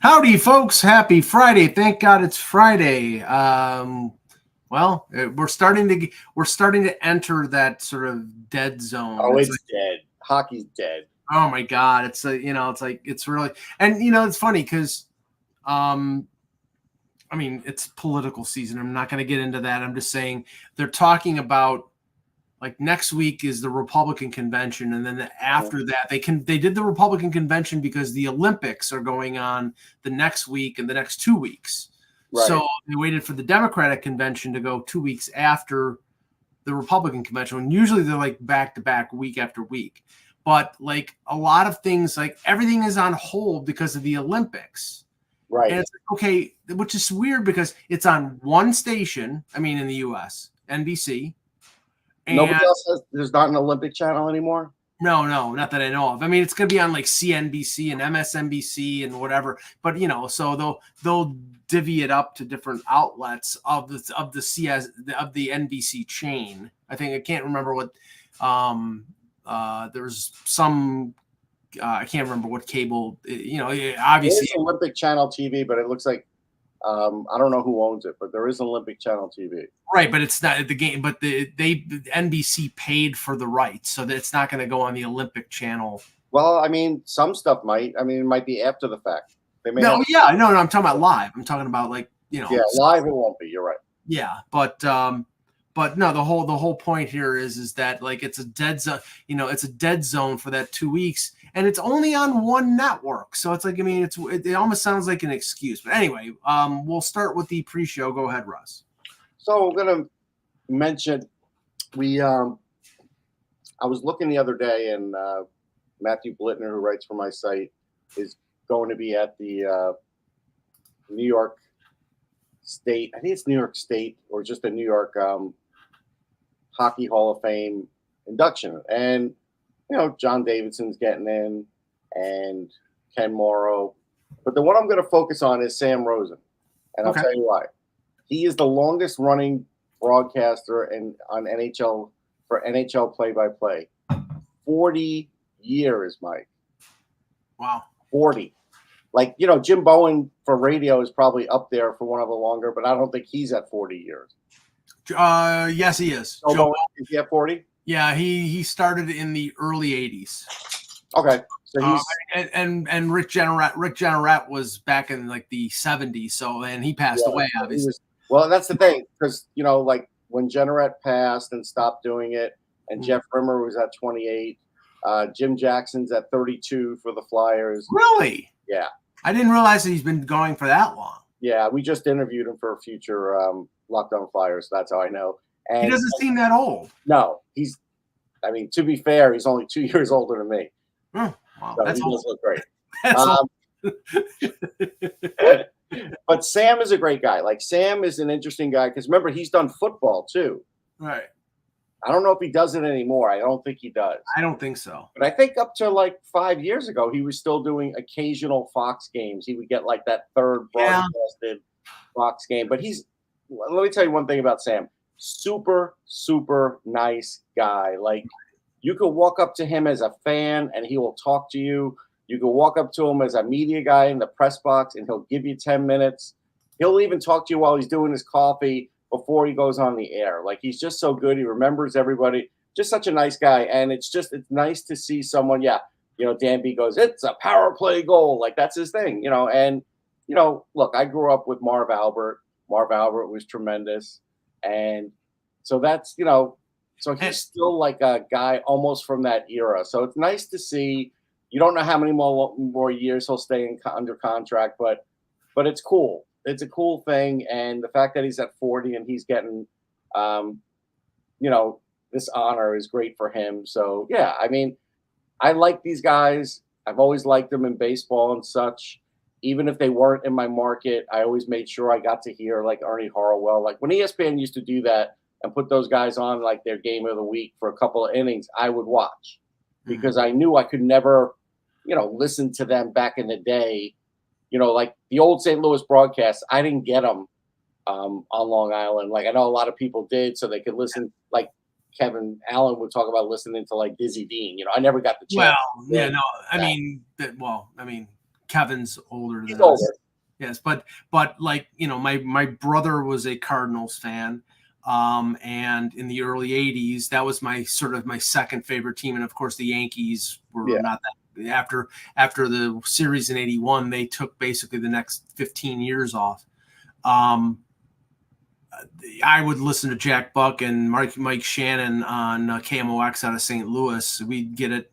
Howdy, folks. Happy Friday. Thank God it's Friday. We're starting to enter that sort of dead zone. Oh, it's dead. Hockey's dead. Oh my God. It's it's really, and it's funny because, it's political season. I'm not going to get into that. I'm just saying they're talking about like next week is the Republican convention, and then after that they did the Republican convention because the Olympics are going on the next week and the next 2 weeks. Right. So they waited for the Democratic convention to go 2 weeks after the Republican convention. And usually they're like back to back, week after week. But like a lot of things, like everything is on hold because of the Olympics. Right. And it's like, okay, which is weird because it's on one station. I mean, in the U.S., NBC. And nobody else has. There's not an Olympic channel anymore. No, not that I know of. I mean, it's going to be on like CNBC and MSNBC and whatever. But so they'll divvy it up to different outlets of the NBC chain. I think I can't remember what. There's some. I can't remember what cable. Obviously it's Olympic Channel TV, but it looks like. I don't know who owns it, but there is Olympic Channel TV. Right, but it's not the game. But the NBC paid for the rights, so that it's not going to go on the Olympic Channel. Well, I mean, some stuff might. I mean, it might be after the fact. They may. No, yeah, no. I'm talking about live. I'm talking about like Yeah, live it won't be. You're right. Yeah, but no, the whole point here is that like it's a dead zone. It's a dead zone for that 2 weeks. And it's only on one network. So it's like, I mean, it almost sounds like an excuse. But anyway, we'll start with the pre-show. Go ahead, Russ. So we're going to mention, I was looking the other day, and Matthew Blittner, who writes for my site, is going to be at the New York State, I think it's New York State, or just the New York Hockey Hall of Fame induction. And John Davidson's getting in and Ken Morrow. But the one I'm going to focus on is Sam Rosen. And I'll tell you why. He is the longest running broadcaster on NHL for NHL play-by-play. 40 years, Mike. Wow. 40. Like, Jim Bowen for radio is probably up there for one of the longer, but I don't think he's at 40 years. Yes, he is. Joe, is he at 40? Yeah, he started in the early 80s. Okay. So he's and Rick Jenneret was back in like the 70s, and he passed away, obviously. Well, that's the thing, because like when Jenneret passed and stopped doing it, and Jeff Rimmer was at 28, Jim Jackson's at 32 for the Flyers. Really? Yeah. I didn't realize that he's been going for that long. Yeah, we just interviewed him for a future Lockdown Flyers. So that's how I know. And he doesn't seem that old. No, to be fair, he's only 2 years older than me. Oh, wow. So That's he does look great. But Sam is a great guy. Like, Sam is an interesting guy because remember, he's done football too. Right. I don't know if he does it anymore. I don't think he does. I don't think so. But I think up to like 5 years ago, he was still doing occasional Fox games. He would get like that third broadcasted Fox game. But let me tell you one thing about Sam. Super, super nice guy. Like, you could walk up to him as a fan and he will talk to you. You could walk up to him as a media guy in the press box and he'll give you 10 minutes. He'll even talk to you while he's doing his coffee before he goes on the air. Like, he's just so good. He remembers everybody. Just such a nice guy. And it's nice to see someone. Yeah. Dan B goes, it's a power play goal. Like, that's his thing, and, look, I grew up with Marv Albert. Marv Albert was tremendous. And so that's, so he's still like a guy almost from that era. So it's nice to see. You don't know how many more years he'll stay under contract, but it's cool. It's a cool thing. And the fact that he's at 40 and he's getting, this honor is great for him. So, yeah, I mean, I like these guys. I've always liked them in baseball and such. Even if they weren't in my market, I always made sure I got to hear like Ernie Harwell. Like when ESPN used to do that and put those guys on like their game of the week for a couple of innings, I would watch because I knew I could never, listen to them back in the day. Like the old St. Louis broadcasts, I didn't get them on Long Island. Like I know a lot of people did, so they could listen. Like Kevin Allen would talk about listening to like Dizzy Dean. I never got the chance. Well, yeah, no, I mean, Kevin's older He's than older. us. Yes, but like, my brother was a Cardinals fan, and in the early '80s, that was my second favorite team, and of course the Yankees were not that. After the series in '81, they took basically the next 15 years off. I would listen to Jack Buck and Mike Shannon on KMOX out of St. Louis. We'd get it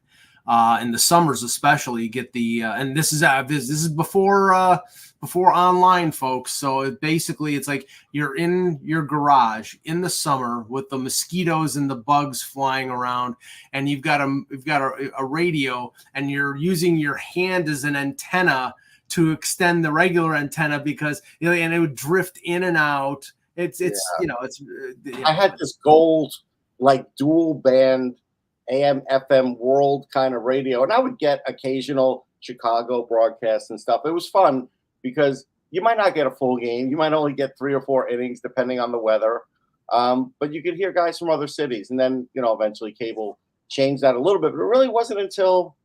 in the summers, especially. Get the and this is before online, folks. So basically, it's like you're in your garage in the summer with the mosquitoes and the bugs flying around, and you've got a radio, and you're using your hand as an antenna to extend the regular antenna because and it would drift in and out. It's I had this gold like dual band AM FM world kind of radio, and I would get occasional Chicago broadcasts and stuff. It was fun because you might not get a full game, you might only get 3 or 4 innings depending on the weather, but you could hear guys from other cities. And then eventually cable changed that a little bit, but it really wasn't until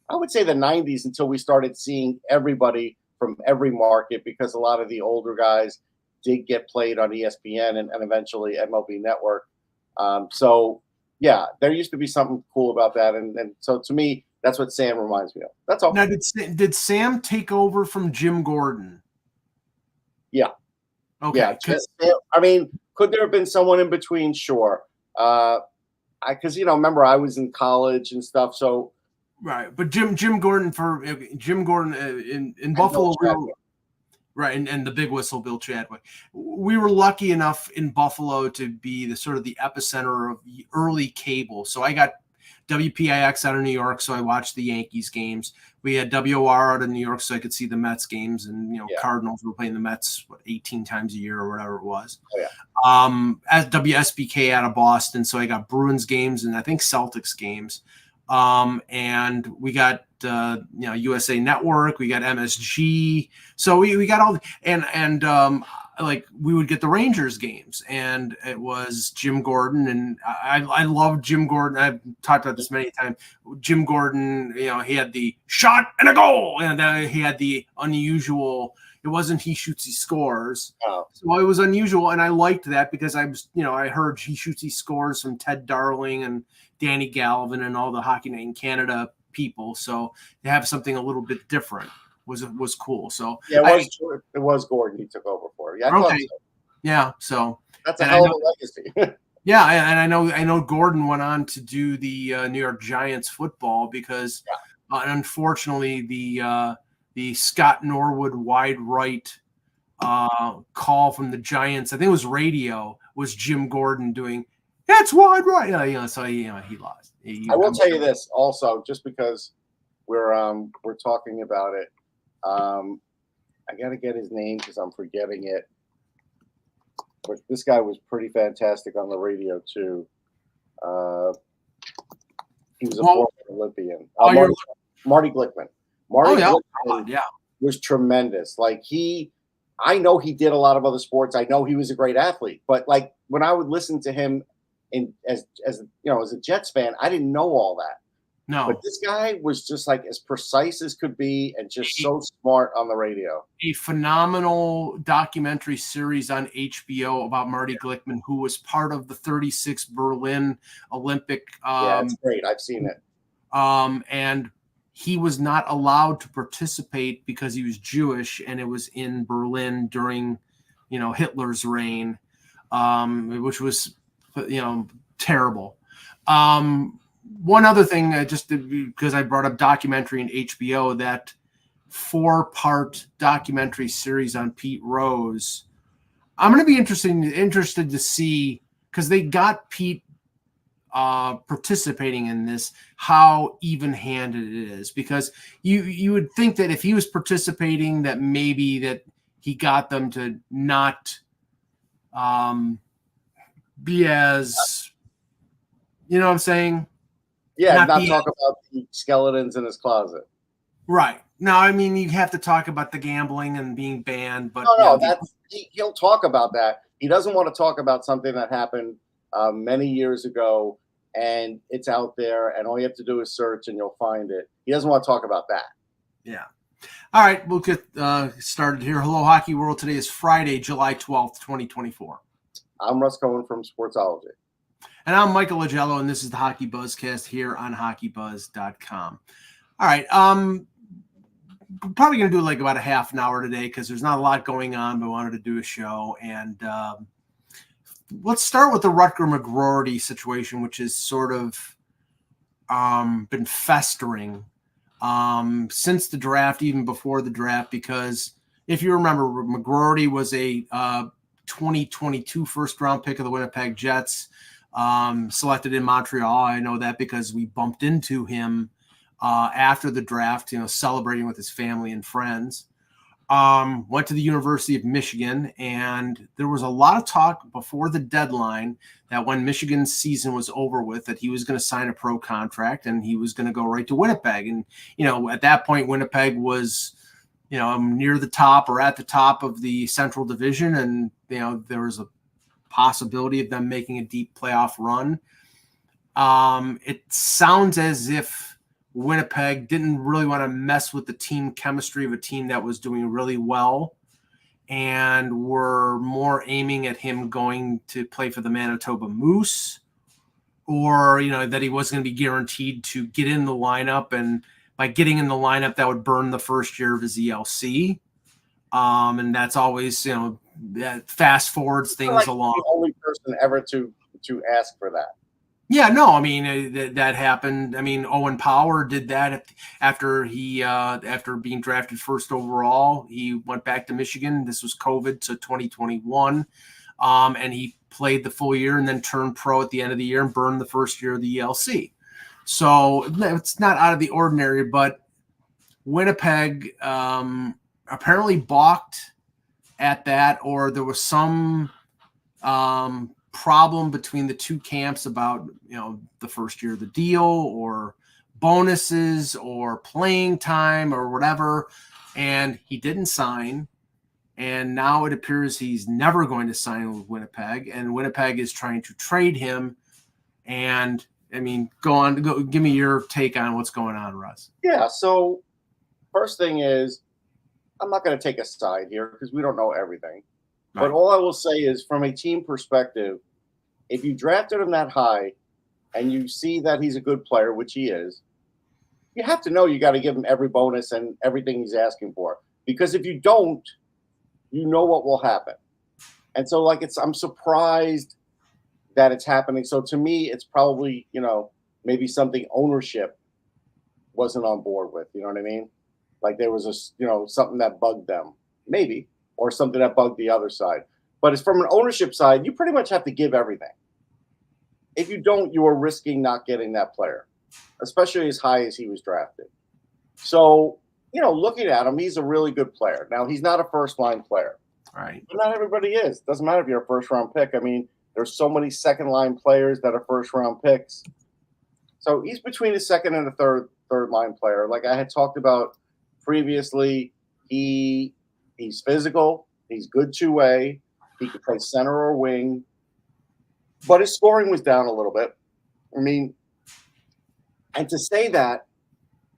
I would say the 90s until we started seeing everybody from every market, because a lot of the older guys did get played on ESPN and eventually MLB Network. So, yeah, there used to be something cool about that. And so to me, that's what Sam reminds me of. That's all. Now, did Sam take over from Jim Gordon? Yeah. Okay. Yeah. I mean, could there have been someone in between? Sure. Because, remember, I was in college and stuff. So. Right. But Jim Gordon in Buffalo. Right, and the big whistle, Bill Chadwick. We were lucky enough in Buffalo to be the epicenter of early cable. So I got WPIX out of New York, so I watched the Yankees games. We had WOR out of New York, so I could see the Mets games, and Cardinals were playing the Mets 18 times a year or whatever it was. Oh, yeah. As WSBK out of Boston, so I got Bruins games and I think Celtics games. And we got USA Network, we got MSG, so we got all and like we would get the Rangers games, and it was Jim Gordon, and I love Jim Gordon. I've talked about this many times. Jim Gordon, he had the shot and a goal, and then he had the unusual. It wasn't he shoots, he scores. Oh. So it was unusual, and I liked that because I heard he shoots, he scores from Ted Darling and Danny Galvin and all the Hockey Night in Canada people. So to have something a little bit different was cool. So yeah, it was Gordon he took over for. Yeah, okay. So. Yeah, so that's a hell of a legacy. Yeah, and I know Gordon went on to do the New York Giants football because unfortunately the Scott Norwood wide right call from the Giants, I think it was radio, was Jim Gordon doing that's wide right. So he lost. I will tell you this also, just because we're talking about it. I got to get his name because I'm forgetting it. But this guy was pretty fantastic on the radio too. He was a former Olympian. Marty Glickman. Glickman was tremendous. Like I know he did a lot of other sports. I know he was a great athlete. But like when I would listen to him as a Jets fan, I didn't know all that. No. But this guy was just like as precise as could be and just so smart on the radio. A phenomenal documentary series on HBO about Marty Glickman, who was part of the 36 Berlin Olympic. Yeah, it's great. I've seen it. And he was not allowed to participate because he was Jewish, and it was in Berlin during, Hitler's reign, which was, terrible. One other thing, just because I brought up documentary and HBO, that 4-part documentary series on Pete Rose, I'm going to be interested to see, because they got Pete participating in this, how even-handed it is. Because you would think that if he was participating, that maybe that he got them to not be as, you know what I'm saying? Yeah, not talk about the skeletons in his closet. Right. No, I mean, you have to talk about the gambling and being banned. But he'll talk about that. He doesn't want to talk about something that happened many years ago, and it's out there, and all you have to do is search, and you'll find it. He doesn't want to talk about that. Yeah. All right, we'll get started here. Hello, Hockey World. Today is Friday, July 12th, 2024. I'm Russ Cohen from Sportsology. And I'm Michael Lagello, and this is the Hockey Buzzcast here on HockeyBuzz.com. All right, we're probably going to do like about a half an hour today because there's not a lot going on, but I wanted to do a show. And let's start with the Rutger McGroarty situation, which has sort of been festering since the draft, even before the draft, because if you remember, McGroarty was a 2022 first-round pick of the Winnipeg Jets, selected in Montreal. I know that because we bumped into him after the draft, celebrating with his family and friends. Went to the University of Michigan, and there was a lot of talk before the deadline that when Michigan's season was over with, that he was going to sign a pro contract and he was going to go right to Winnipeg. And, at that point, Winnipeg was, near the top or at the top of the Central Division. And, there was a possibility of them making a deep playoff run. It sounds as if Winnipeg didn't really want to mess with the team chemistry of a team that was doing really well and were more aiming at him going to play for the Manitoba Moose, or, that he wasn't going to be guaranteed to get in the lineup. And by getting in the lineup, that would burn the first year of his ELC. And that's always, that fast forwards things along. The only person ever to ask for that. Yeah, no, I mean, that happened. I mean, Owen Power did that after being drafted first overall. He went back to Michigan. This was COVID to 2021. And he played the full year and then turned pro at the end of the year and burned the first year of the ELC. So it's not out of the ordinary, but Winnipeg apparently balked at that, or there was some problem between the two camps about the first year of the deal or bonuses or playing time or whatever, and he didn't sign, and now it appears he's never going to sign with Winnipeg, and Winnipeg is trying to trade him. And I mean, go give me your take on what's going on, Russ. Yeah, so first thing is, I'm not going to take a side here because we don't know everything. Right. But all I will say is, from a team perspective, if you drafted him that high and you see that he's a good player, which he is, you have to know you got to give him every bonus and everything he's asking for. Because if you don't, you know what will happen. And so, I'm surprised that it's happening. So to me, it's probably, maybe something ownership wasn't on board with. You know what I mean? Like there was something that bugged them, maybe, or something that bugged the other side. But it's from an ownership side, you pretty much have to give everything. If you don't, you are risking not getting that player, especially as high as he was drafted. So, looking at him, he's a really good player. Now, he's not a first-line player. Right. But not everybody is. Doesn't matter if you're a first-round pick. I mean, there's so many second-line players that are first-round picks. So he's between a second and a third-line player. Like I had talked about previously, he's physical. He's good two-way. He could play center or wing. But his scoring was down a little bit. I mean, and to say that,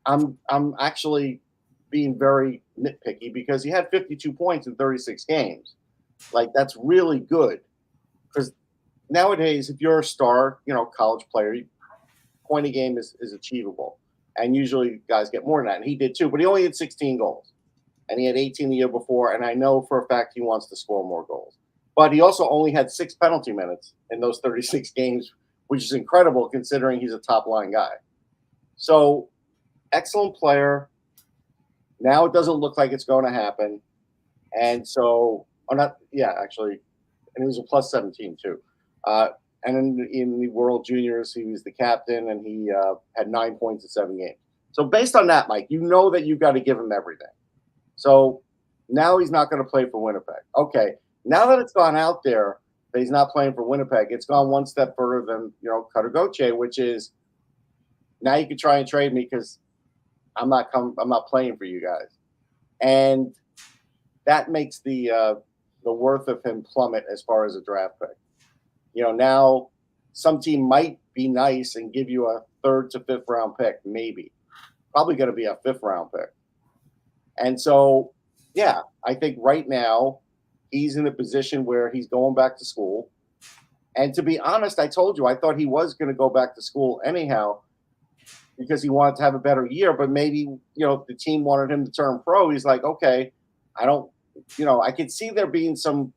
I'm actually being very nitpicky because he had 52 points in 36 games. Like, that's really good. Because nowadays, if you're a star, college player, point a game is achievable. And usually guys get more than that. And he did too. But he only had 16 goals. And he had 18 the year before. And I know for a fact he wants to score more goals. But he also only had 6 penalty minutes in those 36 games, which is incredible considering he's a top-line guy. So, excellent player. Now it doesn't look like it's going to happen. And so, and he was a plus 17 too. And in the World Juniors, he was the captain, and he had 9 points in 7 games. So based on that, Mike, you know that you've got to give him everything. So now he's not going to play for Winnipeg. Okay, now that it's gone out there that he's not playing for Winnipeg, it's gone one step further than Katagoche, which is now you can try and trade me because I'm not playing for you guys, and that makes the worth of him plummet as far as a draft pick. Now some team might be nice and give you a 3rd to 5th round pick, maybe. Probably going to be a 5th round pick. And so, yeah, I think right now he's in a position where he's going back to school. And to be honest, I told you, I thought he was going to go back to school anyhow because he wanted to have a better year. But maybe, the team wanted him to turn pro. He's like, okay, I don't, I could see there being some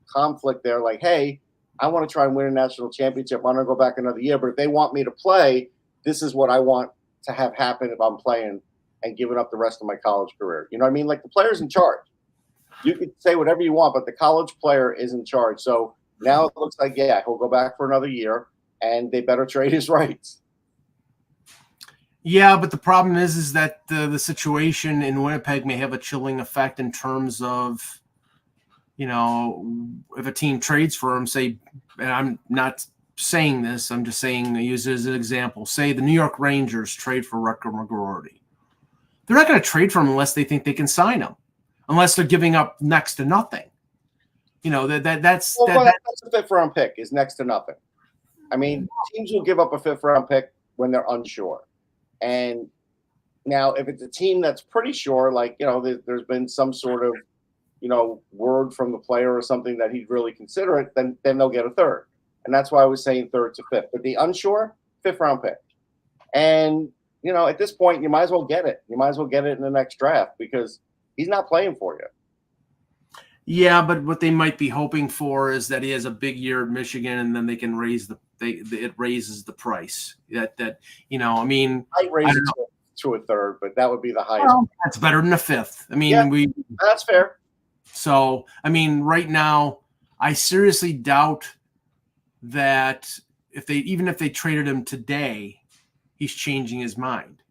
conflict there. Like, hey, I want to try and win a national championship. I'm going to go back another year. But if they want me to play, this is what I want to have happen if I'm playing and giving up the rest of my college career. You know what I mean? Like, the player's in charge. You could say whatever you want, but the college player is in charge. So now it looks like, yeah, he'll go back for another year, and they better trade his rights. Yeah, but the problem is that the situation in Winnipeg may have a chilling effect in terms of, if a team trades for him, say, and I'm not saying this, I'm just saying, I use it as an example. Say the New York Rangers trade for Rutger McGroarty. They're not going to trade for him unless they think they can sign him, unless they're giving up next to nothing. That's a fifth-round pick is next to nothing. I mean, teams will give up a fifth-round pick when they're unsure. And now, if it's a team that's pretty sure, like, there's been some sort of, word from the player or something that he'd really consider it, then they'll get a third. And that's why I was saying third to fifth. But the unsure, fifth-round pick. And, at this point, you might as well get it. You might as well get it in the next draft because he's not playing for you. Yeah, but what they might be hoping for is that he has a big year at Michigan, and then they can it raises the price. That I mean, I'd raise it to a third, but that would be the highest. Well, that's better than a fifth. I mean, that's fair. So, I mean, right now, I seriously doubt that if they traded him today, he's changing his mind,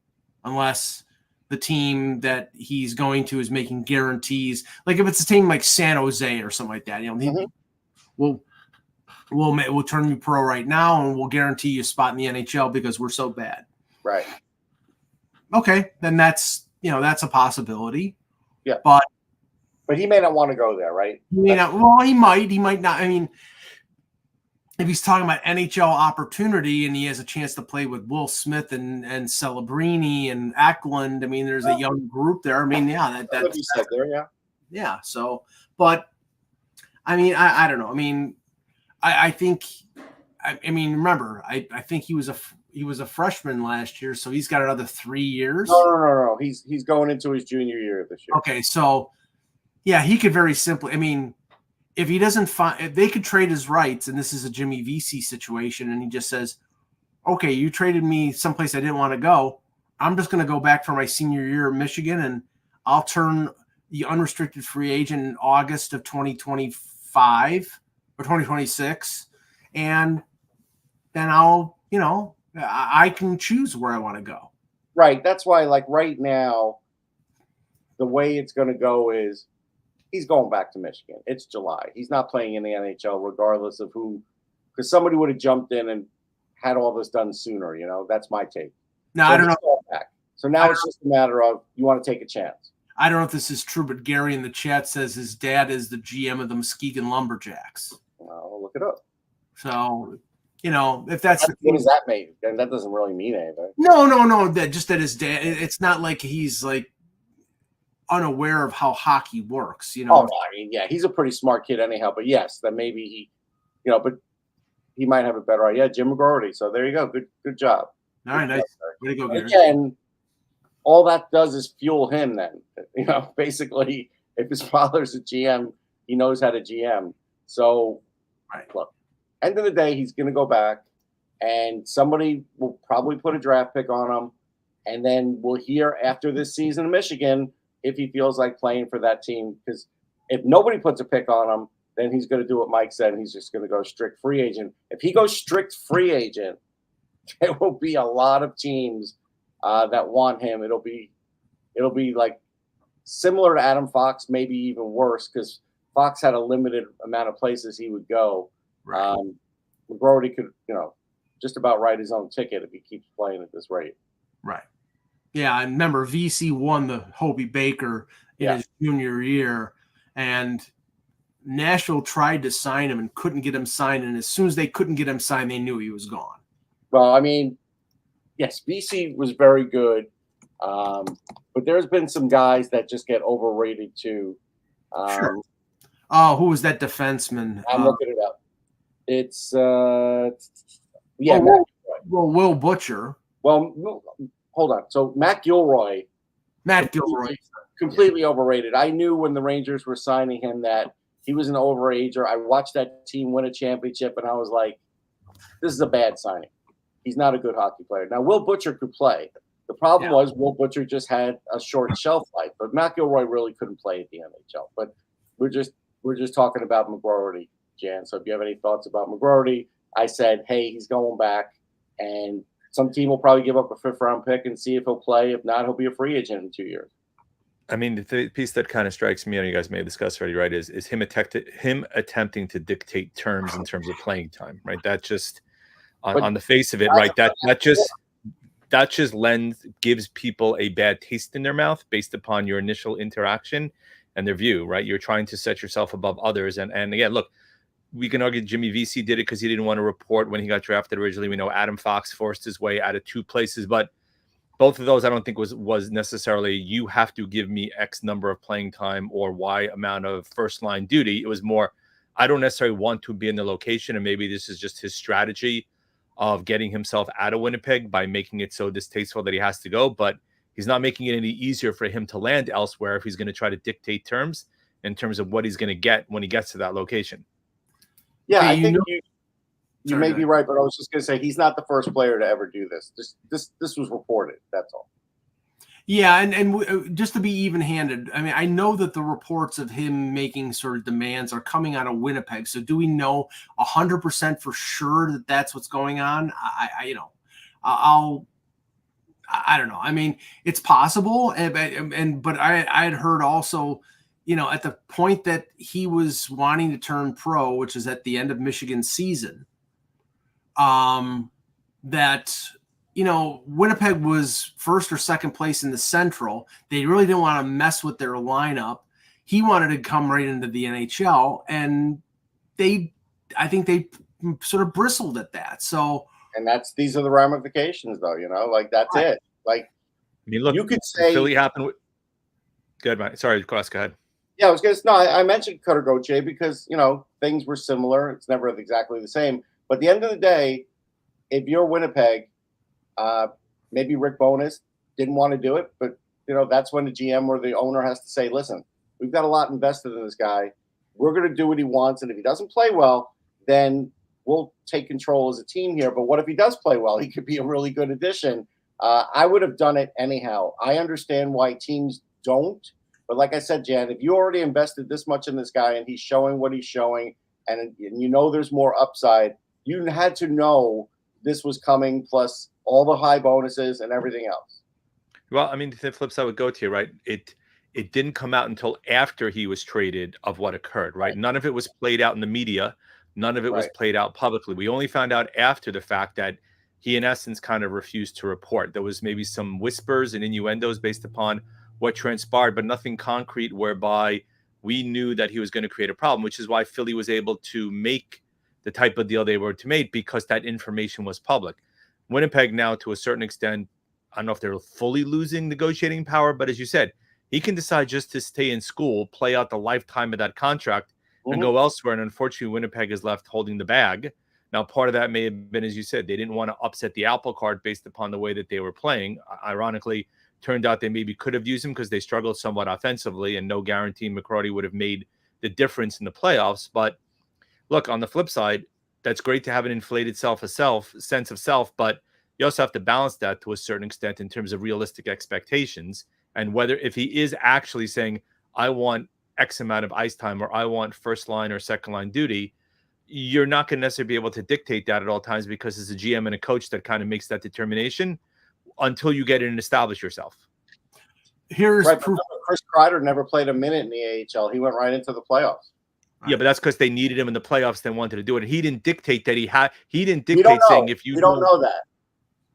unless the team that he's going to is making guarantees. Like if it's a team like San Jose or something like that, we'll turn you pro right now and we'll guarantee you a spot in the NHL because we're so bad. Right. Okay, then that's a possibility. Yeah. But he may not want to go there, right? He may not. Well, he might not. I mean, if he's talking about NHL opportunity and he has a chance to play with Will Smith and Celebrini and Eklund, I mean, there's a young group there. I mean, yeah, that's you said there, yeah. Yeah. So, but I mean, I don't know. I mean, I think, remember, I think he was a freshman last year, so he's got another 3 years. No. He's going into his junior year this year. Okay, so yeah, he could very simply. I mean, if he doesn't find, if they could trade his rights, and this is a Jimmy Vesey situation, and he just says, "Okay, you traded me someplace I didn't want to go. I'm just going to go back for my senior year at Michigan, and I'll turn the unrestricted free agent in August of 2025 or 2026, and then I'll, I can choose where I want to go." Right. That's why, like right now, the way it's going to go is he's going back to Michigan. It's July. He's not playing in the NHL regardless of who, because somebody would have jumped in and had all this done sooner. That's my take. No, I don't know. So now it's just a matter of you want to take a chance. I don't know if this is true, but Gary in the chat says his dad is the GM of the Muskegon Lumberjacks. I'll look it up. So, if that's what does that mean? And that doesn't really mean anything. No. That his dad. It's not like he's like unaware of how hockey works. Oh, no, I mean, yeah, he's a pretty smart kid anyhow. But yes, then maybe he, but he might have a better idea. Jim McGroarty. So there you go. Good job. All right, nice. Way to go, Gary. Again, all that does is fuel him. Then basically, if his father's a GM, he knows how to GM. So, right. Look, end of the day, he's going to go back, and somebody will probably put a draft pick on him, and then we'll hear after this season in Michigan if he feels like playing for that team. Because if nobody puts a pick on him, then he's going to do what Mike said, and he's just going to go strict free agent. If he goes strict free agent, there will be a lot of teams that want him. It'll be like similar to Adam Fox, maybe even worse, because Fox had a limited amount of places he would go. Right. McGroarty could, just about write his own ticket if he keeps playing at this rate. Right. Yeah, I remember VC won the Hobie Baker in his junior year, and Nashville tried to sign him and couldn't get him signed. And as soon as they couldn't get him signed, they knew he was gone. Well, I mean, yes, VC was very good, But there's been some guys that just get overrated too. Sure. Oh, who was that defenseman? I'm looking it up. It's Will Butcher. Well, hold on. So Matt Gilroy, completely overrated. I knew when the Rangers were signing him that he was an overager. I watched that team win a championship, and I was like, this is a bad signing. He's not a good hockey player. Now, Will Butcher could play. The problem was Will Butcher just had a short shelf life, but Matt Gilroy really couldn't play at the NHL. But we're just talking about McGroarty, Jan. So if you have any thoughts about McGroarty, I said, hey, he's going back, and some team will probably give up a 5th-round pick and see if he'll play. If not, he'll be a free agent in 2 years. I mean, the piece that kind of strikes me, and you guys may have discussed already, right, is him attempting to dictate terms in terms of playing time, right? That just on the face of it, right? That just gives people a bad taste in their mouth based upon your initial interaction and their view, right? You're trying to set yourself above others, and again, look, we can argue Jimmy Vesey did it because he didn't want to report when he got drafted originally. We know Adam Fox forced his way out of 2 places, but both of those I don't think was necessarily you have to give me X number of playing time or Y amount of first line duty. It was more, I don't necessarily want to be in the location, and maybe this is just his strategy of getting himself out of Winnipeg by making it so distasteful that he has to go, but he's not making it any easier for him to land elsewhere if he's going to try to dictate terms in terms of what he's going to get when he gets to that location. Yeah, I think you may be right, but I was just going to say he's not the first player to ever do this. This was reported. That's all. Yeah, and just to be even-handed, I mean, I know that the reports of him making sort of demands are coming out of Winnipeg. So do we know 100% for sure that that's what's going on? I don't know. I mean, it's possible, but I had heard also, at the point that he was wanting to turn pro, which is at the end of Michigan's season, that Winnipeg was 1st or 2nd place in the Central. They really didn't want to mess with their lineup. He wanted to come right into the NHL, and I think they sort of bristled at that. So, and these are the ramifications, though. Like that's right. It. Like, I mean, look, you could say Philly happened with. Good, man. Sorry, Cross. Go ahead. Yeah, I was going to. No, I mentioned Cutter Gauthier because things were similar. It's never exactly the same. But at the end of the day, if you're Winnipeg, maybe Rick Bowness didn't want to do it, but that's when the GM or the owner has to say, listen, we've got a lot invested in this guy. We're going to do what he wants, and if he doesn't play well, then we'll take control as a team here. But what if he does play well? He could be a really good addition. I would have done it anyhow. I understand why teams don't, but like I said, Jan, if you already invested this much in this guy and he's showing what he's showing, and there's more upside, you had to know this was coming, plus all the high bonuses and everything else. Well, I mean, the flip side would go to you, right? It didn't come out until after he was traded of what occurred, right? None of it was played out in the media. None of it was played out publicly. We only found out after the fact that he, in essence, kind of refused to report. There was maybe some whispers and innuendos based upon what transpired, but nothing concrete whereby we knew that he was going to create a problem, which is why Philly was able to make the type of deal they were to make, because that information was public. Winnipeg now, to a certain extent, I don't know if they're fully losing negotiating power, but as you said, he can decide just to stay in school, play out the lifetime of that contract, and go elsewhere. And unfortunately, Winnipeg is left holding the bag. Now, part of that may have been, as you said, they didn't want to upset the apple cart based upon the way that they were playing. Ironically, turned out they maybe could have used him because they struggled somewhat offensively, and no guarantee McGroarty would have made the difference in the playoffs. But look, on the flip side, that's great to have an inflated sense of self, but you also have to balance that to a certain extent in terms of realistic expectations, and whether if he is actually saying, I want X amount of ice time, or I want first line or second line duty, you're not going to necessarily be able to dictate that at all times, because it's a GM and a coach that kind of makes that determination until you get in and establish yourself. Here's proof. Chris Kreider never played a minute in the AHL. He went right into the playoffs. Yeah, but that's because they needed him in the playoffs. They wanted to do it. He didn't dictate that he didn't dictate saying if you. We don't know that.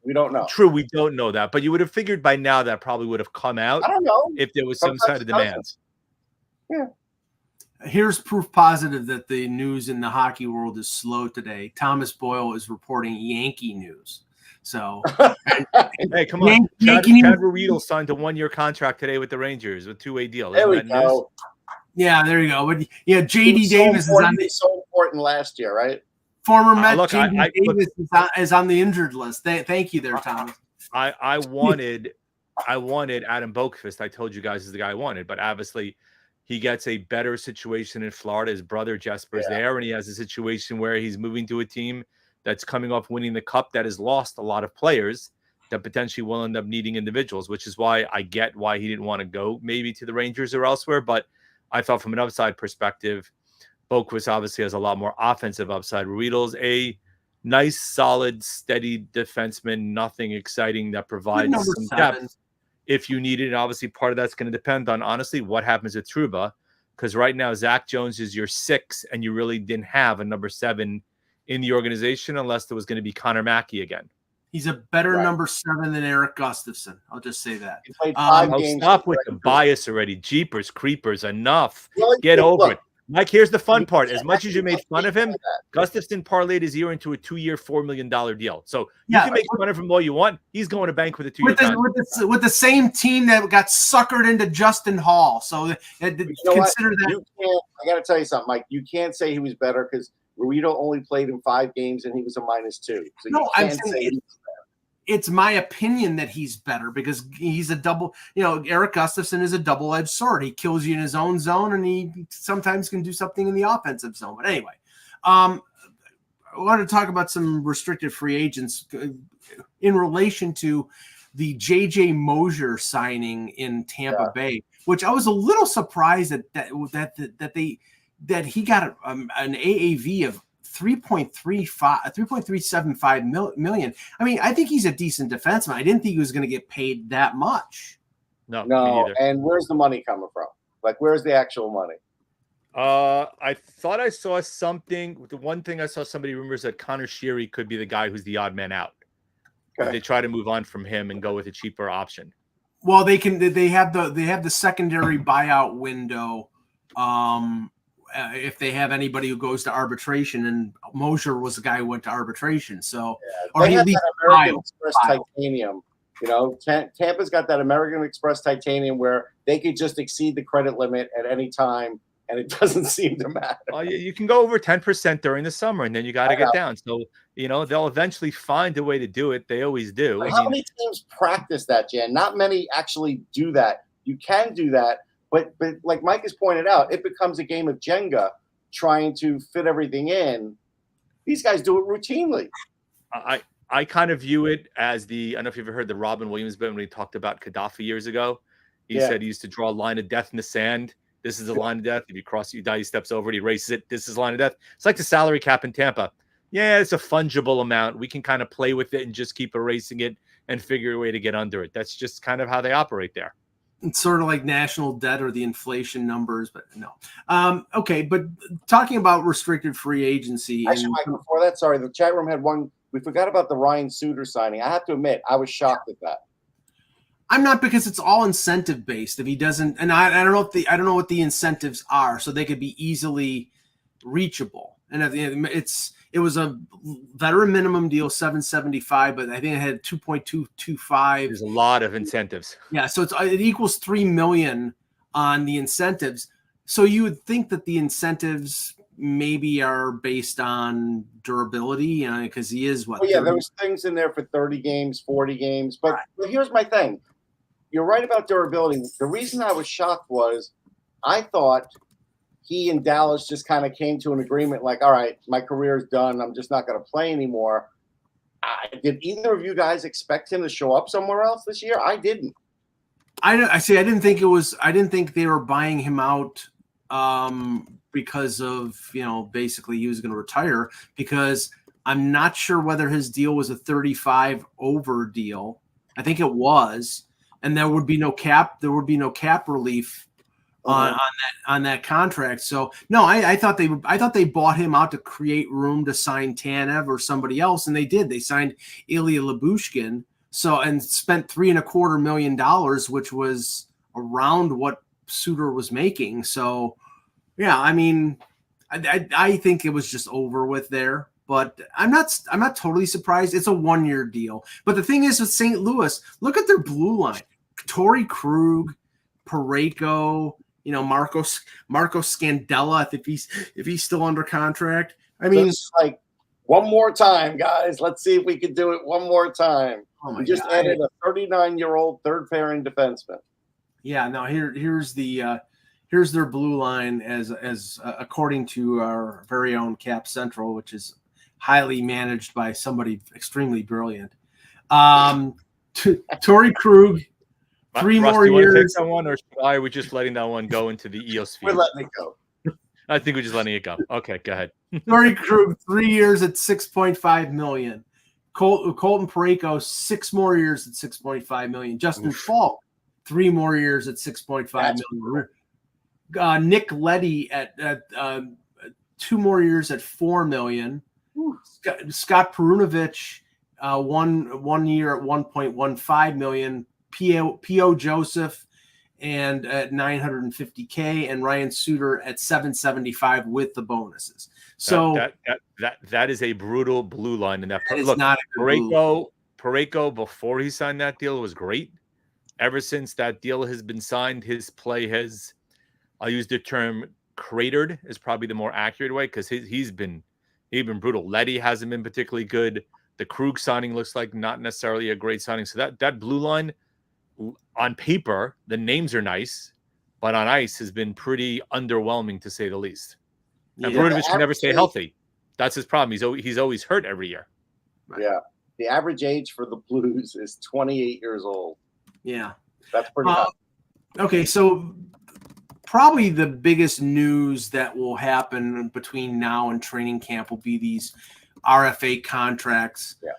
We don't know. True, we don't know that, but you would have figured by now that probably would have come out. I don't know if there was some side of demands. Yeah. Here's proof positive that the news in the hockey world is slow today. Thomas Boyle is reporting Yankee news. So, hey, come on. Chad Ruedel signed a 1-year contract today with the Rangers with 2-way deal. There we go. News? Yeah, there you go. But yeah, JD Davis is so important last year, right? Former Met JD Davis is on the injured list. Thank you there, Thomas. I wanted Adam Boqvist. I told you guys is the guy I wanted, but obviously he gets a better situation in Florida. His brother Jesper's there, and he has a situation where he's moving to a team that's coming off winning the cup that has lost a lot of players that potentially will end up needing individuals, which is why I get why he didn't want to go maybe to the Rangers or elsewhere. But I thought from an upside perspective, Boqvist obviously has a lot more offensive upside. Ruedel's a nice, solid, steady defenseman, nothing exciting that provides some depth if you need it. And obviously part of that's going to depend on, honestly, what happens with Trouba, because right now Zach Jones is your 6, and you really didn't have a number 7 in the organization unless there was going to be Connor Mackey again. He's a better number 7 than Eric Gustafsson. I'll just say that. He played 5 games. Stop with the bias already. Jeepers, creepers, enough. Get over it. Mike, here's the fun part. As much as you made fun of him, Gustafsson parlayed his year into a 2-year, $4 million deal. So you can make fun of him all you want. He's going to bank with a 2-year contract. With the same team that got suckered into Justin Hall. So consider that. I got to tell you something, Mike. You can't say he was better because Ruedel only played in 5 games and he was a -2. So you can't say it's my opinion that he's better because he's a double, Eric Gustafsson is a double-edged sword. He kills you in his own zone, and he sometimes can do something in the offensive zone. But anyway, I want to talk about some restricted free agents in relation to the J.J. Mosier signing in Tampa Bay, which I was a little surprised that he got an AAV of $3.375 million. I mean, I think he's a decent defenseman. I didn't think he was going to get paid that much. No. And where's the money coming from? Like, where's the actual money? I thought I saw something. The one thing I saw somebody rumors that Connor Sheary could be the guy who's the odd man out. Okay. They try to move on from him and go with a cheaper option. Well, they have the secondary buyout window. If they have anybody who goes to arbitration, and Mosier was the guy who went to arbitration. So, or he leaves American Express titanium. Tampa's got that American Express titanium where they could just exceed the credit limit at any time, and it doesn't seem to matter. You can go over 10% during the summer, and then you got to get down. So, they'll eventually find a way to do it. They always do. How many teams practice that, Jan? Not many actually do that. You can do that. But like Mike has pointed out, it becomes a game of Jenga trying to fit everything in. These guys do it routinely. I kind of view it as I don't know if you've ever heard the Robin Williams bit when he talked about Gaddafi years ago. He said he used to draw a line of death in the sand. This is the line of death. If you cross it, you die, he steps over it, he erases it. This is the line of death. It's like the salary cap in Tampa. Yeah, it's a fungible amount. We can kind of play with it and just keep erasing it and figure a way to get under it. That's just kind of how they operate there. It's sort of like national debt or the inflation numbers, but no. Okay, but talking about restricted free agency. Actually, Mike, before that, sorry, the chat room had one. We forgot about the Ryan Suter signing. I have to admit, I was shocked at that. I'm not, because it's all incentive based. If he doesn't, and I don't know what the incentives are, so they could be easily reachable. And it was a veteran minimum deal, $775, but I think it had 2.225. There's a lot of incentives. Yeah, so it equals $3 million on the incentives. So you would think that the incentives maybe are based on durability, because he is what? Oh, yeah, there was things in there for 30 games, 40 games. But here's my thing. You're right about durability. The reason I was shocked was I thought he and Dallas just kind of came to an agreement like, all right, my career's done. I'm just not going to play anymore. Did either of you guys expect him to show up somewhere else this year? I didn't. I didn't think they were buying him out because of, basically he was going to retire, because I'm not sure whether his deal was a 35 over deal. I think it was, and there would be no cap relief on that contract. So no, I thought they bought him out to create room to sign Tanev or somebody else, and they did. They signed Ilya Lyubushkin, and spent $3.25 million, which was around what Suter was making. So yeah, I mean, I think it was just over with there. But I'm not totally surprised. It's a 1-year deal. But the thing is with St. Louis, look at their blue line. Torrey Krug, Parayko, Marco Scandella, if he's still under contract. I mean, it's like one more time, guys. Let's see if we can do it one more time. We just added a 39-year-old third pairing defenseman. Yeah, now here's their blue line as according to our very own Cap Central, which is highly managed by somebody extremely brilliant. Torrey Krug, 3 Russ, more do you want to years. take that one, or are we just letting that one go into the EOS feed? We're letting it go. I think we're just letting it go. Okay, go ahead. Torrey Krug, 3 years at $6.5 million. Colton Parayko, 6 more years at $6.5 million. Justin Falk, 3 more years at $6.5 million. Nick Leddy at 2 more years at $4 million. Scott Perunovich, 1 year at $1.15 million. P.O. Joseph and at $950K, and Ryan Suter at $775 with the bonuses. So that is a brutal blue line in that. Look, not a Parayko before he signed that deal was great. Ever since that deal has been signed, his play has, I'll use the term cratered, is probably the more accurate way, because he's been brutal. Leddy hasn't been particularly good. The Krug signing looks like not necessarily a great signing. So that blue line, on paper, the names are nice, but on ice has been pretty underwhelming, to say the least. And Brunovich can never stay healthy. That's his problem. He's always hurt every year. Yeah. The average age for the Blues is 28 years old. Yeah. That's pretty high. Okay, so probably the biggest news that will happen between now and training camp will be these RFA contracts. Yeah.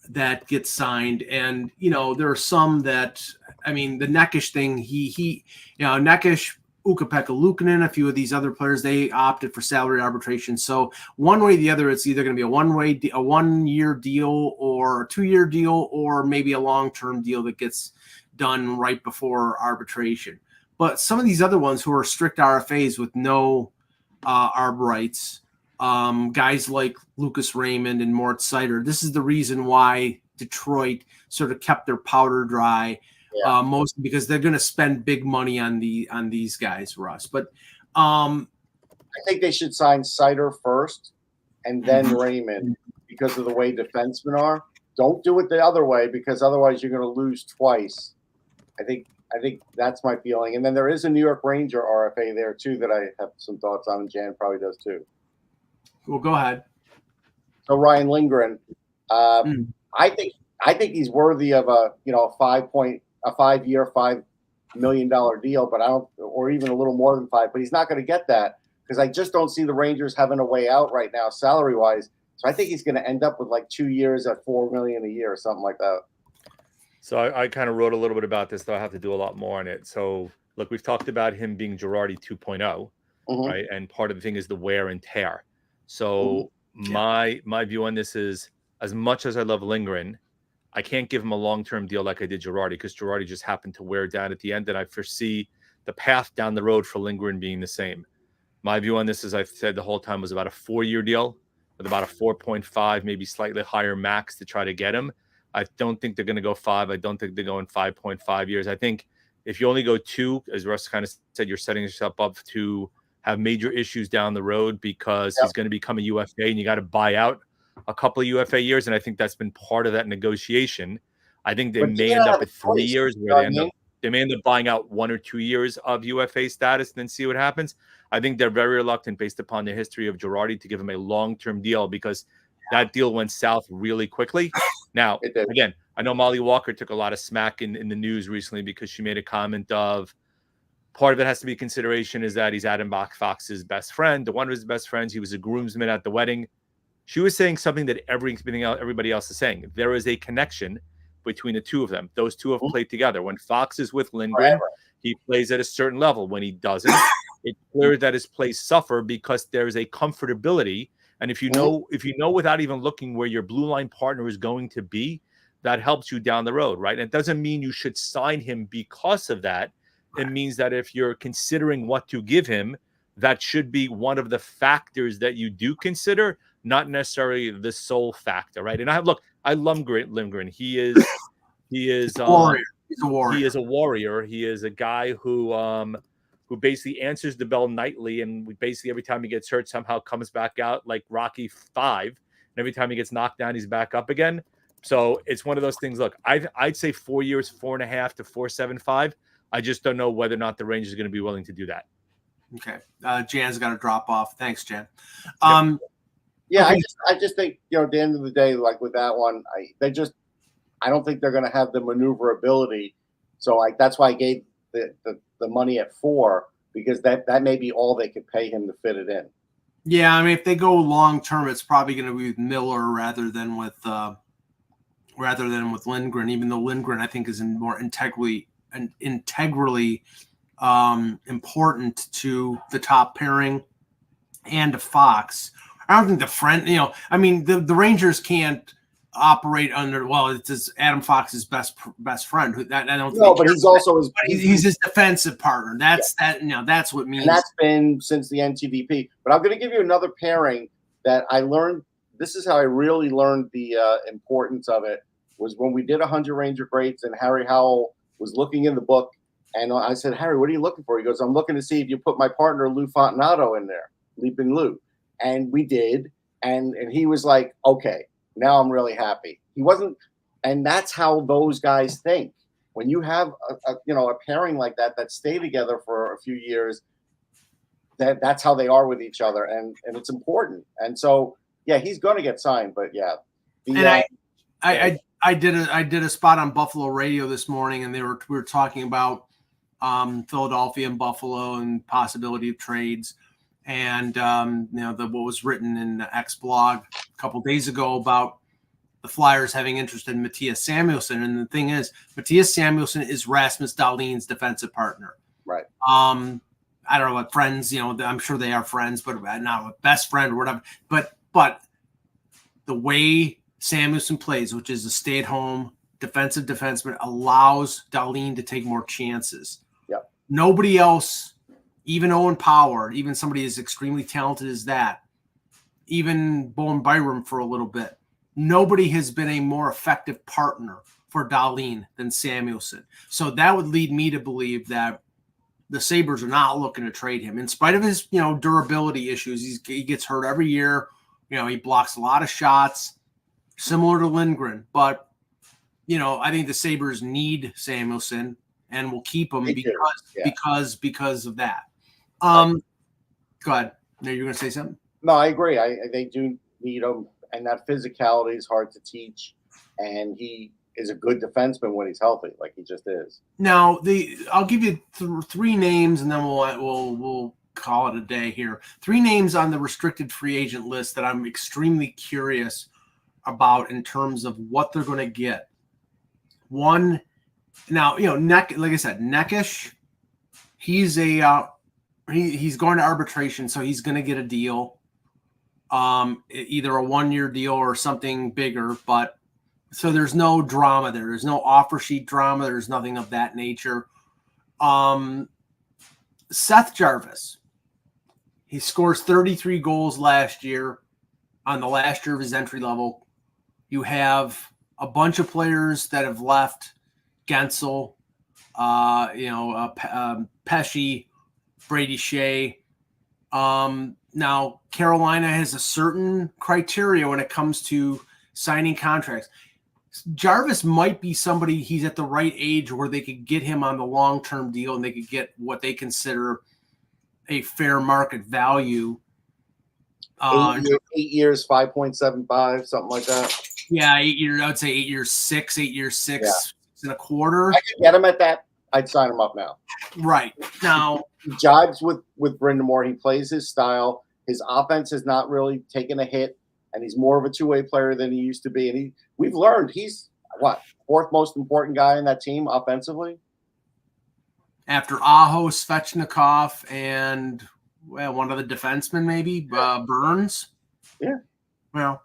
That get signed, and there are some that, I mean, the Neckish thing, Neckish, Ukko-Pekka Luukkonen, a few of these other players, they opted for salary arbitration. So one way or the other, it's either going to be a 1-year deal or a 2-year deal, or maybe a long-term deal that gets done right before arbitration. But some of these other ones who are strict RFAs with no arb rights, guys like Lucas Raymond and Mort Seider. This is the reason why Detroit sort of kept their powder dry, mostly because they're going to spend big money on these guys, Russ. But I think they should sign Seider first and then Raymond, because of the way defensemen are. Don't do it the other way, because otherwise you're going to lose twice. I think that's my feeling. And then there is a New York Ranger RFA there too that I have some thoughts on, and Jan probably does too. Well, go ahead. So Ryan Lindgren, I think he's worthy of a 5-year, $5 million deal, but or even a little more than 5. But he's not going to get that, because I just don't see the Rangers having a way out right now, salary wise. So I think he's going to end up with like 2 years at $4 million a year or something like that. So I kind of wrote a little bit about this, though I have to do a lot more on it. So look, we've talked about him being Girardi 2.0, right? And part of the thing is the wear and tear. So my view on this is, as much as I love Lindgren, I can't give him a long-term deal like I did Girardi, because Girardi just happened to wear down at the end, and I foresee the path down the road for Lindgren being the same. My view on this, as I've said the whole time, was about a 4-year deal with about a 4.5, maybe slightly higher max to try to get him. I don't think they're going to go 5. I don't think they're going 5.5 years. I think if you only go 2, as Russ kind of said, you're setting yourself up to have major issues down the road, because he's going to become a UFA and you got to buy out a couple of UFA years. And I think that's been part of that negotiation. I think they may end up at 3 years where they may end up buying out 1 or 2 years of UFA status and then see what happens. I think they're very reluctant, based upon the history of Girardi, to give him a long-term deal, because that deal went south really quickly. Now, again, I know Molly Walker took a lot of smack in the news recently, because she made a comment of, part of it has to be consideration is that he's Adam Fox's best friend, one of his best friends. He was a groomsman at the wedding. She was saying something that everybody else is saying. There is a connection between the two of them. Those two have played together. When Fox is with Lindgren, he plays at a certain level. When he doesn't, it's clear that his plays suffer, because there is a comfortability. And if you know without even looking where your blue line partner is going to be, that helps you down the road, right? And it doesn't mean you should sign him because of that. It means that if you're considering what to give him, that should be one of the factors that you do consider, not necessarily the sole factor, right? And I love Lindgren. He is He's a warrior. He is a warrior. He is a guy who basically answers the bell nightly, and basically every time he gets hurt, somehow comes back out like Rocky V. And every time he gets knocked down, he's back up again. So it's one of those things. Look, I'd say 4 years, 4.5 to 4.75. I just don't know whether or not the Rangers are going to be willing to do that. Okay. Jan's got to drop off. Thanks, Jan. Yeah, okay. I just think, at the end of the day, like with that one, I don't think they're going to have the maneuverability. So that's why I gave the money at 4, because that may be all they could pay him to fit it in. Yeah, I mean, if they go long term, it's probably going to be with Miller rather than with Lindgren. Even though Lindgren, I think, is more integrally important to the top pairing and to Fox. I don't think the Rangers can't operate under. Well, it's Adam Fox's best friend. I don't. No, but he's also he's his defensive partner. That's what means. And that's been since the NTDP. But I'm going to give you another pairing that I learned. This is how I really learned the importance of it. Was when we did 100 Ranger greats, and Harry Howell was looking in the book, and I said, Harry, what are you looking for? He goes, I'm looking to see if you put my partner Lou Fontinato in there, Leaping Lou. And we did, and he was like, okay, now I'm really happy. He wasn't, and that's how those guys think. When you have a pairing like that stay together for a few years, that's how they are with each other, and it's important. And so, yeah, he's going to get signed, but yeah. I did a spot on Buffalo radio this morning, and we were talking about Philadelphia and Buffalo and possibility of trades, and what was written in the X blog a couple days ago about the Flyers having interest in Mattias Samuelsson. And the thing is, Mattias Samuelsson is Rasmus Dahlin's defensive partner. Right. I don't know what friends. I'm sure they are friends, but not a best friend or whatever. But the way Samuelsson plays, which is a stay-at-home defensive defenseman, allows Dahlin to take more chances. Yep. Nobody else, even Owen Power, even somebody as extremely talented as that, even Bowen Byram for a little bit, nobody has been a more effective partner for Dahlin than Samuelsson. So that would lead me to believe that the Sabres are not looking to trade him. In spite of his, durability issues, he gets hurt every year. He blocks a lot of shots, similar to Lindgren, but I think the Sabres need Samuelsson and will keep him because of that. Go ahead. Now you're going to say something? No, I agree. They do need him, and that physicality is hard to teach. And he is a good defenseman when he's healthy, like he just is. Now, I'll give you three names, and then we'll call it a day here. 3 names on the restricted free agent list that I'm extremely curious about in terms of what they're going to get. One, now, like I said, Neckish, he's he's going to arbitration, so he's going to get a deal, either a 1-year deal or something bigger. But so there's no drama there. There's no offer sheet drama. There's nothing of that nature. Seth Jarvis, he scores 33 goals last year on the last year of his entry level. You have a bunch of players that have left: Gensel, Pesci, Brady Shea. Now, Carolina has a certain criteria when it comes to signing contracts. Jarvis might be somebody, he's at the right age where they could get him on the long-term deal and they could get what they consider a fair market value. 8 years, 5.75, something like that. Yeah, 8 years. I would say 8 years, 6 and a quarter. I could get him at that. I'd sign him up now. Right. Now, he jives with Brind'Amour. He plays his style. His offense has not really taken a hit, and he's more of a two-way player than he used to be. And we've learned he's fourth most important guy in that team offensively. After Aho, Svechnikov, and one of the defensemen, maybe Burns. Yeah. Well,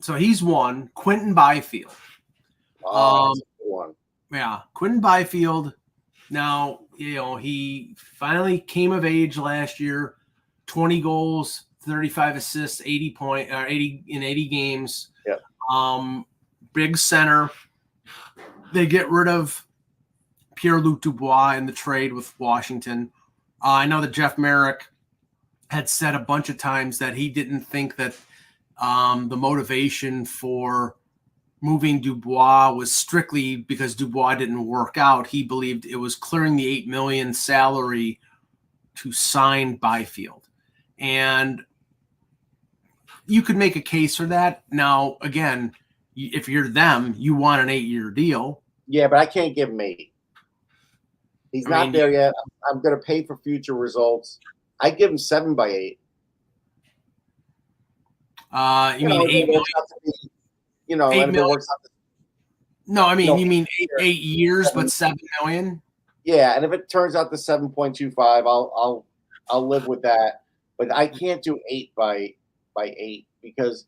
so he's one. Quentin Byfield. That's a good one. Yeah, Quentin Byfield. Now, he finally came of age last year. 20 goals, 35 assists, 80 in 80 games. Yeah. Big center. They get rid of Pierre-Luc Dubois in the trade with Washington. I know that Jeff Merrick had said a bunch of times that he didn't think that the motivation for moving Dubois was strictly because Dubois didn't work out. He believed it was clearing the $8 million salary to sign Byfield. And you could make a case for that. Now, again, if you're them, you want an 8-year deal. Yeah, but I can't give him 8. He's not there yet. I'm going to pay for future results. I give him 7 by 8. You mean 8 million? You know, and it works out. No, I mean, you mean 8 years, but 7 million? Yeah, and if it turns out to 7.25, I'll live with that. But I can't do 8 by 8 because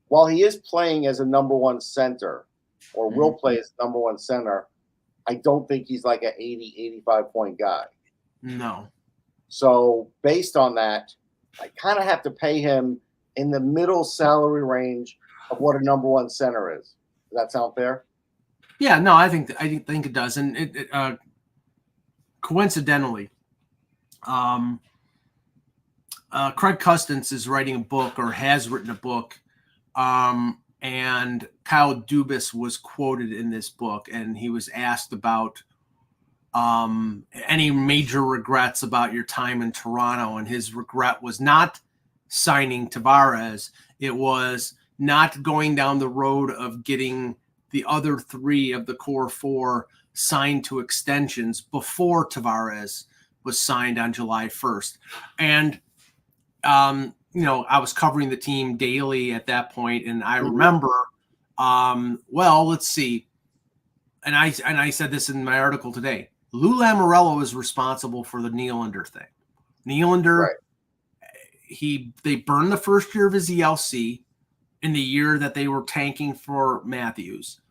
while he is playing as a number one center or will play as number one center, I don't think he's like an 80, 85 point guy. No. So based on that, I kind of have to pay him in the middle salary range of what a number one center is. Does that sound fair? Yeah, no, I think it does. And it coincidentally, Craig Custance is writing a book or has written a book, and Kyle Dubas was quoted in this book, and he was asked about any major regrets about your time in Toronto, and his regret was not signing Tavares. It was not going down the road of getting the other 3 of the core 4 signed to extensions before Tavares was signed on July 1st. And I was covering the team daily at that point, and I remember, let's see. And I said this in my article today. Lou Lamoriello is responsible for the Nylander thing. Nylander, they burned the first year of his ELC in the year that they were tanking for Matthews.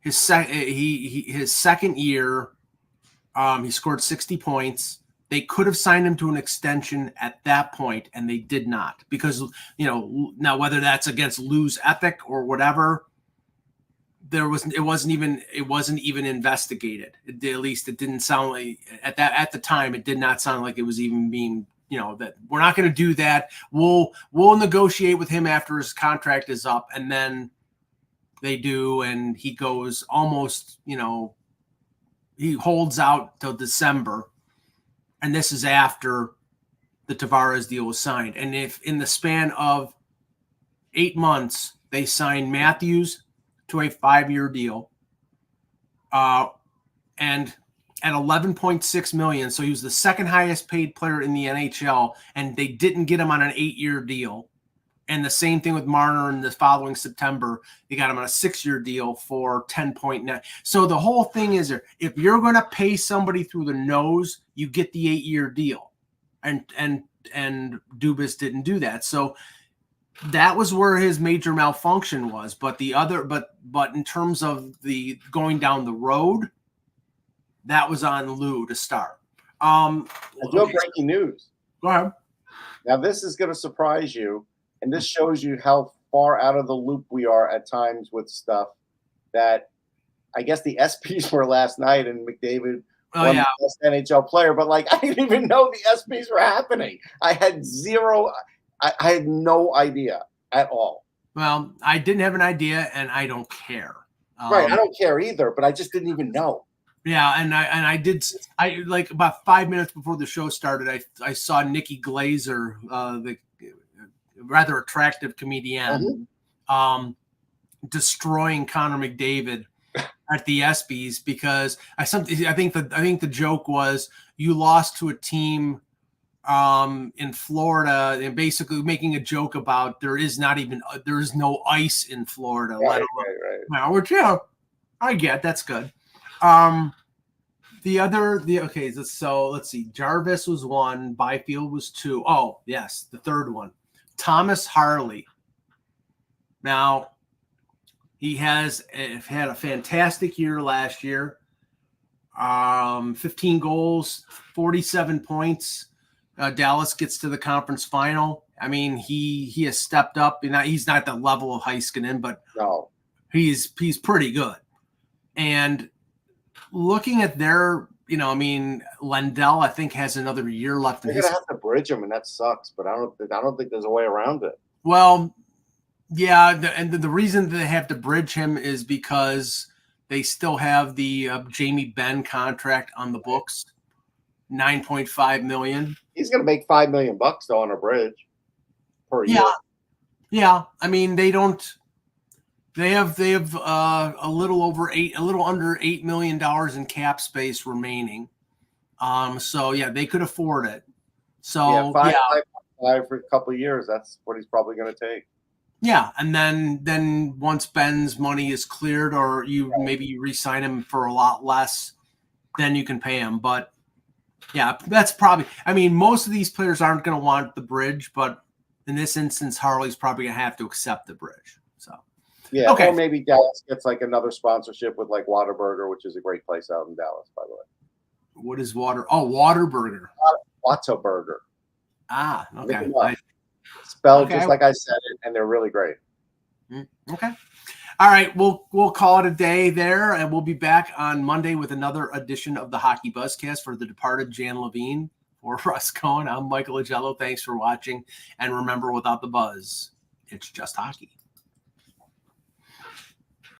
His second year, he scored 60 points. They could have signed him to an extension at that point, and they did not because, now whether that's against Lou's ethic or whatever, it wasn't even investigated. At least it didn't sound like at the time, it did not sound like it was even being, that we're not going to do that. We'll negotiate with him after his contract is up. And then they do. And he goes almost, he holds out till December. And this is after the Tavares deal was signed. And if in the span of 8 months, they signed Matthews to a 5-year deal, and at $11.6 million, so he was the second highest paid player in the NHL, and they didn't get him on an 8-year deal. And the same thing with Marner in the following September, they got him on a 6-year deal for $10.9. So the whole thing is, if you're going to pay somebody through the nose, you get the 8-year deal, and Dubas didn't do that. So that was where his major malfunction was. But but in terms of the going down the road, that was on Lou to start. I do have breaking news. Go ahead. Now this is going to surprise you, and this shows you how far out of the loop we are at times with stuff that I guess the SPs were last night, and McDavid won the best NHL player. But I didn't even know the SPs were happening. I had no idea at all. Well, I didn't have an idea, and I don't care. Right, I don't care either, but I just didn't even know. Yeah, and I like about 5 minutes before the show started, I saw Nikki Glazer, the rather attractive comedian, destroying Connor McDavid at the ESPYs because I think the joke was you lost to a team in Florida, and basically making a joke about there is no ice in Florida. Right. Now, which I get, that's good. So let's see. Jarvis was 1, Byfield was 2. Oh, yes, the third one. Thomas Harley. Now, he has had a fantastic year last year. 15 goals, 47 points. Dallas gets to the conference final. I mean, he has stepped up. He's not the level of Heiskanen, but No. he's pretty good. And looking at their, I mean, Lendl, I think, has another year left. They're gonna have to bridge him, and that sucks. But I don't think there's a way around it. Well, yeah, the reason they have to bridge him is because they still have the Jamie Benn contract on the books, $9.5 million. He's gonna make $5 million though on a bridge per year. Yeah. I mean, they don't. They have a little under $8 million in cap space remaining. So yeah, they could afford it. So five for a couple of years. That's what he's probably going to take. Yeah, and then once Ben's money is cleared, or maybe you re-sign him for a lot less, then you can pay him. But yeah, that's probably. I mean, most of these players aren't going to want the bridge, but in this instance, Harley's probably going to have to accept the bridge. So yeah, okay. Or maybe Dallas gets like another sponsorship with like Whataburger, which is a great place out in Dallas, by the way. What is Whataburger? Whataburger. Ah, okay. Spelled just like I said it, and they're really great. Okay. All right, we'll call it a day there, and we'll be back on Monday with another edition of the Hockey Buzzcast for the departed Jan Levine. For Russ Cohen, I'm Michael Agello. Thanks for watching, and remember, without the buzz, it's just hockey.